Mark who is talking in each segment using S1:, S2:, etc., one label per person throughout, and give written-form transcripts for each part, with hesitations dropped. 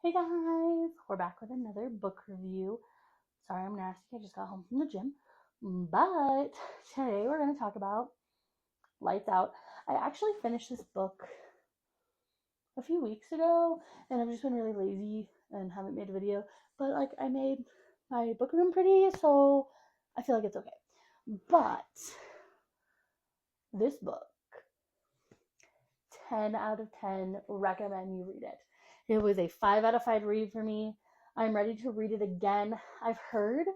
S1: Hey guys, we're back with another book review. Sorry I'm nasty, I just got home from the gym. But today we're going to talk about Lights Out. I actually finished this book a few weeks ago and I've just been really lazy and haven't made a video. But I made my book room pretty, so I feel like it's okay. But this book, 10 out of 10, recommend you read it. It was a 5 out of 5 read for me. I'm ready to read it again. I've heard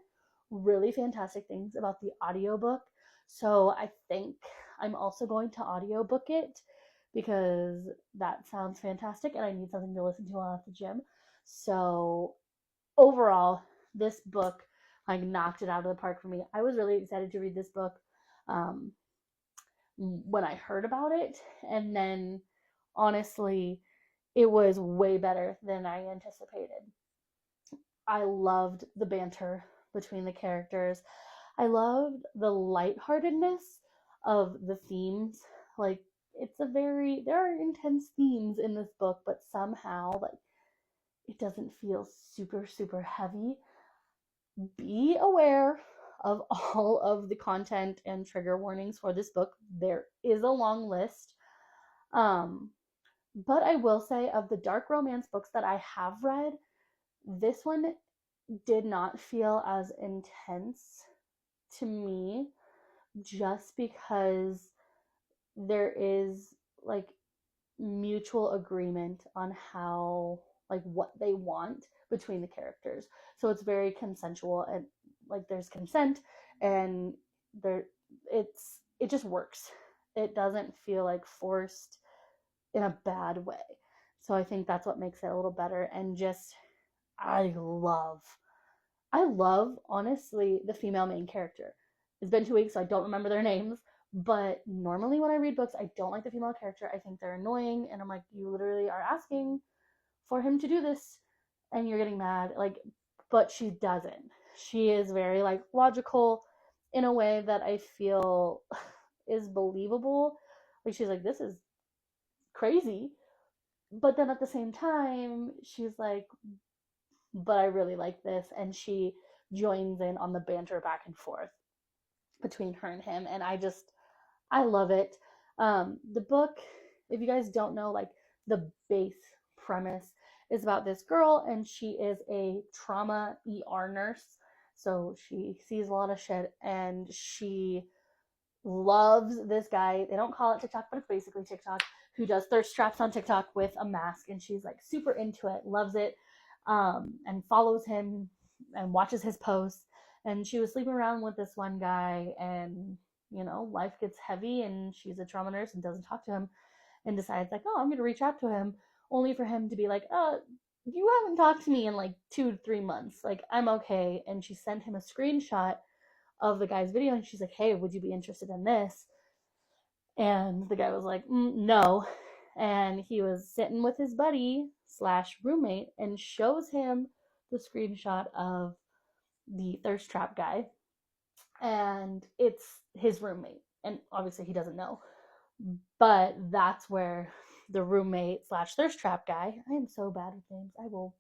S1: really fantastic things about the audiobook, so I think I'm also going to audiobook it because that sounds fantastic and I need something to listen to while at the gym. So overall, this book knocked it out of the park for me. I was really excited to read this book. Um, when I heard about it, and then honestly, it was way better than I anticipated. I loved the banter between the characters. I loved the lightheartedness of the themes. Like, there are intense themes in this book, but somehow, it doesn't feel super, super heavy. Be aware of all of the content and trigger warnings for this book. There is a long list. Um, but I will say, of the dark romance books that I have read, this one did not feel as intense to me just because there is mutual agreement on how what they want between the characters. So it's very consensual and there's consent and there it just works. It doesn't feel forced in a bad way. So I think that's what makes it a little better. And just I love honestly the female main character. It's been 2 weeks, so I don't remember their names. But normally when I read books, I don't like the female character. I think they're annoying, and I'm like, you literally are asking for him to do this, and you're getting mad. But she doesn't. She is very logical in a way that I feel is believable. She's like, this is crazy, but then at the same time, she's like, but I really like this, and she joins in on the banter back and forth between her and him, and I love it. The book, if you guys don't know, the base premise is about this girl, and she is a trauma ER nurse. So she sees a lot of shit, and she loves this guy. They don't call it TikTok, but it's basically TikTok, who does thirst traps on TikTok with a mask, and she's super into it, loves it, and follows him and watches his posts. And she was sleeping around with this one guy, and life gets heavy, and she's a trauma nurse and doesn't talk to him, and decides oh, I'm gonna reach out to him, only for him to be like, you haven't talked to me in 2 to 3 months. I'm okay. And she sent him a screenshot of the guy's video, and she's like, hey, would you be interested in this? And the guy was like, no. And he was sitting with his buddy slash roommate and shows him the screenshot of the thirst trap guy, and it's his roommate, and obviously he doesn't know. But that's where the roommate slash thirst trap guy, I am so bad with names, I will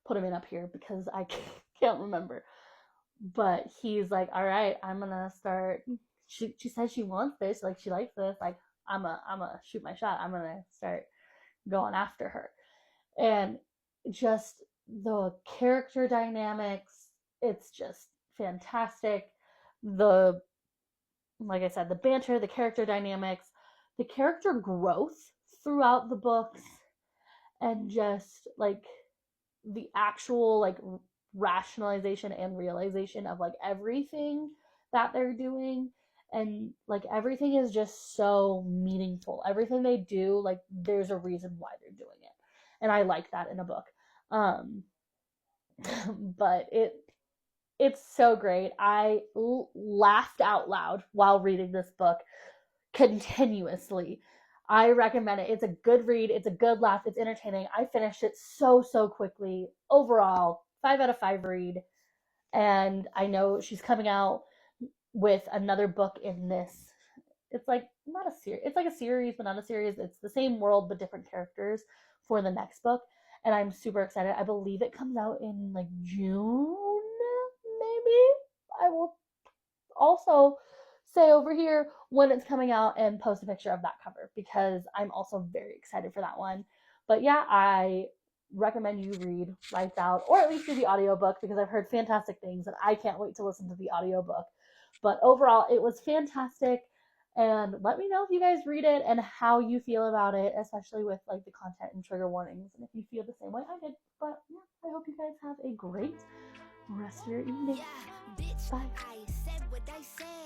S1: put him in up here because I can't remember. But he's like, all right, I'm gonna start. She says she wants this, she likes this, I'm a shoot my shot, I'm gonna start going after her. And just the character dynamics, it's just fantastic. The Like I said, the banter, the character dynamics, the character growth throughout the books, and just the actual rationalization and realization of everything that they're doing. And everything is just so meaningful. Everything they do, there's a reason why they're doing it, and I like that in a book. um but it's so great. Laughed out loud while reading this book continuously. I recommend it. It's a good read. It's a good laugh. It's entertaining. I finished it so quickly. Overall, 5 out of 5 read. And I know she's coming out with another book in this. It's not a series. It's a series, but not a series. It's the same world, but different characters for the next book. and I'm super excited. I believe it comes out in like June, maybe. I will also say over here when it's coming out and post a picture of that cover because I'm also very excited for that one. But yeah, I recommend you read Lights Out or at least do the audiobook because I've heard fantastic things and I can't wait to listen to the audiobook. But overall, it was fantastic. And let me know if you guys read it and how you feel about it, especially with like the content and trigger warnings, and if you feel the same way I did. But yeah, I hope you guys have a great rest of your evening. Bye.